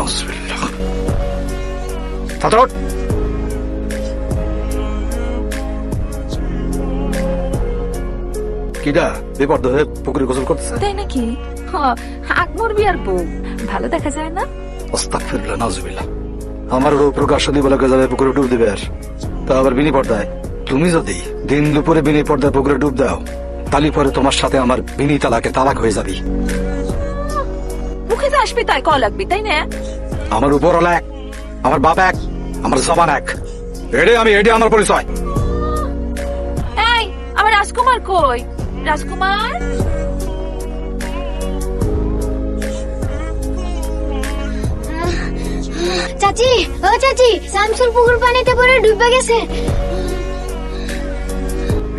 নাউজুবিল্লাহ। ফাতর কিডা বেপর্দা হয়ে পুকুরে গোসল করতেছে? তাই নাকি? আকবর বিয়ার বউ ভালো দেখা যায় না? আস্তাগফিরুল্লাহ, নাউজুবিল্লাহ। আমার প্রকাশ্য দিবলাকে যাবে পুকুরে ডুব দিবে, আর তা আবার বিনি পর্দায়। তুমি যদি দিন দুপুরে বিনি পর্দায় পুকুরে ডুব দাও, তালি পরে তোমার সাথে আমার বিনি তালাকে তালাক হয়ে যাবি। মুখে যা আসবি তাই ক লাগবি, তাই না? আমার উপরওয়ালা এক, আমার বাপ এক, আমার জবান এক। এডে আমার পরিচয়। এই আমার রাজকুমার কই? রাজকুমার, চাচি, ও চাচি, শামসুর পুকুর পানিতে পড়ে ডুবে গেছে।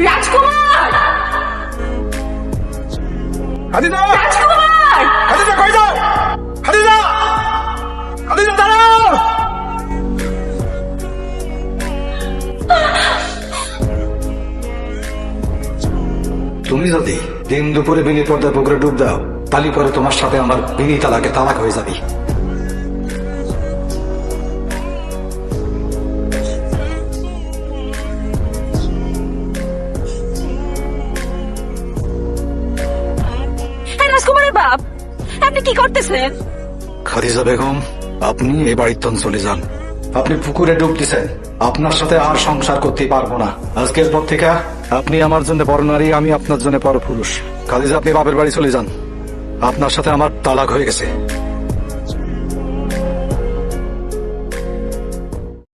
রাজকুমার, খাদিজা, রাজকুমার! খাদিজা কই যাও? খাদিজা, খাদিজা দাঁড়াও। তুমি যদি দিন দুপুরে বিনি পর্দায় পুকুরে ডুব দাও, তালি পরে তোমার সাথে আমার বিনি তালাকে তালাক হয়ে যাবি। হ্যাঁ রাজকুমারের বাপ, আপনি কি করতেছেন? খাদিজা বেগম, আপনি এই বাড়ির তন চলে যান। আপনি পুকুরে ডুব দিছেন, আপনার সাথে আর সংসার করতে পারবো না। আজকের পর থেকে আপনি আমার জন্য বড় নারী, আমি আপনার জন্য বড় পুরুষ। খাদিজা, আপনি বাপের বাড়ি চলে যান। আপনার সাথে আমার তালাক হয়ে গেছে।